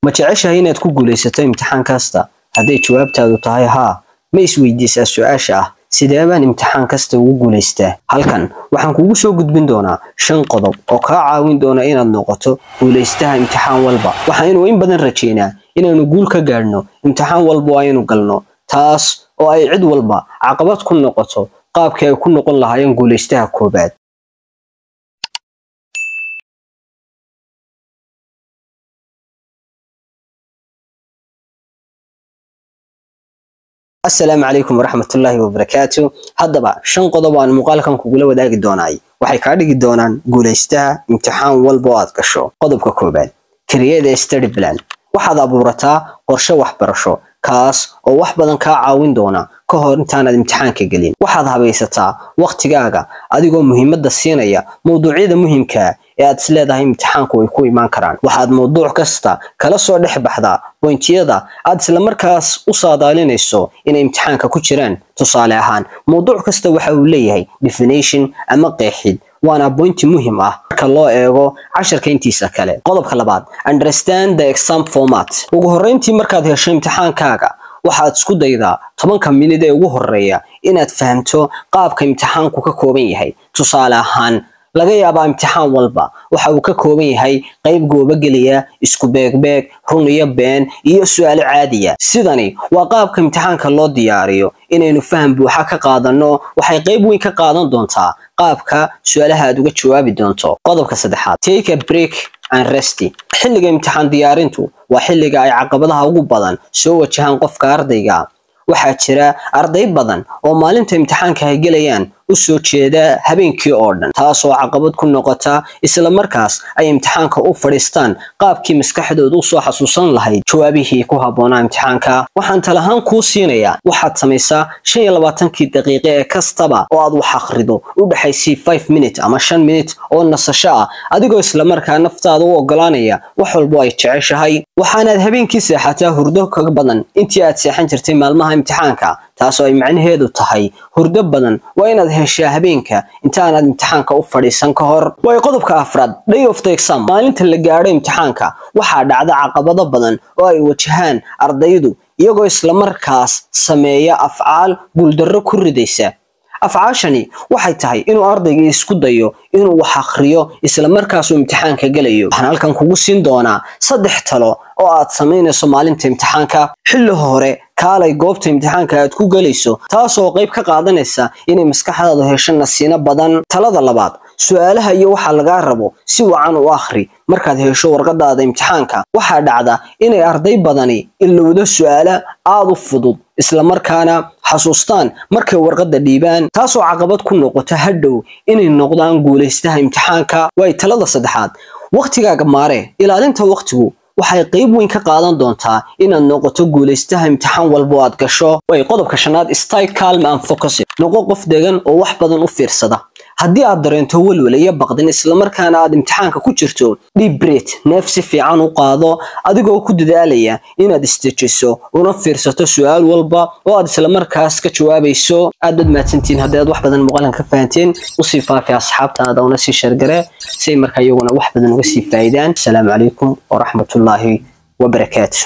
ma jeceshahay inaad ku guulaysato imtixaan kasta haddii jawaabtaadu tahay haa ma isweydiisaa su'aasha ah sidee baan imtixaan kasta ugu guulaystaa halkan waxaan kugu soo gudbin doonaa 5 qodob oo kaa caawin doona inaad noqoto guulaystaha imtixaan walba waxaanu in badan rajeynaa inaanu guul ka gaarno imtixaan walba aynu galno taas oo ay cid walba caqabad ku noqoto qaabkii ay ku noqon lahaayeen guulaystaha koobaad السلام عليكم ورحمة الله وبركاته هذا شن قضبان مقالكم كقوله وداق الدوناي وحي كاردق الدونان قوليستها امتحان والبواد كشو قضب ككوبان كريادة ستادي بلان وحضا بورتا قرشة وحبرشو كاس oo wax badan ka caawin doona ka hor intaanad imtixaanka galin waxaad habaysataa waqtigaaga adigoo muhiimadda siinaya mowduucyada muhiimka ee aad isleedahay imtixaanku way ku imaan karaan waxaad mowduuc kasta kala soo dhex baxdaa pointiyada aad isla markaas u saadaalinayso inay imtixaanka ku jiraan tusaale ahaan mowduuc kasta waxa uu leeyahay definition ama qeexid وانا بوينت مهم marka loo eego casharka intiisa kale qodobka labaad understand the exam format ugu horeyntii markaad hesho imtixaankaaga waxaad isku daydaa 10 minute ee ugu horeeya inaad fahanto qaabka imtixaanku ka kooban yahay tusaale ahaan laga yaabaa imtixaan walba waxa uu ka kooban yahay qayb gooba geliya isku beeg run iyo been iyo su'aalo caadiya sidani waa qaabka imtixaanka loo diyaariyo inaynu faham buuxa ka qaadano waxay qayb weyn ka qaadan doontaa qaabka su'aalaha aad uga jawaabi doonto qodobka saddexaad take a break and rest xilliga imtixaan diyaarintu waa xilliga ay caqabadaha ugu badan soo wajahan qofka ardayga waxaa jira arday badan oo maalinta imtixaanka ay galayaan u soo jeeda habeenkii oo dhan taas oo caqabad ku noqota isla markaas ay imtixaanka u fadhiistaan qaabkii maskaxdoodu u soo xasuusan lahayd jawaabihii ku habboonaa imtixaanka waxaan talahaan kuu siinayaa waxaad samaysaa 25 daqiiqo ee kastaba oo aad wax akhrido u dhaxaysay 5 minutes ama 5 minutes oo nasasho ah adigoo isla markaa naftaada u ogolaanaya wax walba ay jeceshahay waxaanaad habeenkii seexataa hurdo kaga badan intii aad seexan jirtay maalmaha imtixaanka taasoo ay macnaheedu tahay hurdo badan waa inaad heshaa habeenka intaanad imtixaanka u fadhiisan ka hor way qodobka afraad day of the exam maalinta la gaaro imtixaanka waxaa dhacda caqabado badan oo ay wajahaan ardaydu iyagoo isla markaas sameeya afcaal guuldarro ku ridaysa afcaashani waxay tahay inuu ardayga isku dayo inuu wax akhriyo isla markaas uu imtixaanka galayo waxaan halkan kugu siin doonaa 3 talo oo aad sameynayso maalinta imtixaanka xilli hore kaalay goobta imtixaanka aad ku galayso taas oo qayb ka qaadanaysa inay maskaxdaadu hesho nasiino badan talada labaad su'aalaha iyo waxa laga rabo si wacan u akhri markaad hesho warqadaada imtixaanka waxa dhacda inay arday badani ilowdo su'aalo aad u fudud isla markaana xasuustaan markay warqada dhiibaan taas oo caqabad ku noqota hadhow inay noqdaan guulaystaha imtixaanka way talada saddexaad waqtigaaga maare ilaalinta waqtigu waxay qayb weyn ka qaadan doontaa inaad noqoto guulaystaha imtixaan walba aad gasho way qodobka shanaad stay calm and focus noqo qof degan oo wax badan u fiirsada haddii aad dareento walwal iyo baqdin isla markaana aad imtixaanka ku jirto deep breath neefsi fiican u qaado adigoo ku dadaalaya inaad istajiso una fiirsato su'aal walba oo aad isla markaas ka jawaabayso aad badmaadsantiin haddii aad wax badan muuqaalan ka fahanteen u sii faafi asxaabtaada una sii shargare si markaa iyaguna wax badan uga sii faa'iidaan. Assalaamu calaykum wa rahmatullaahi wa barakaatuh.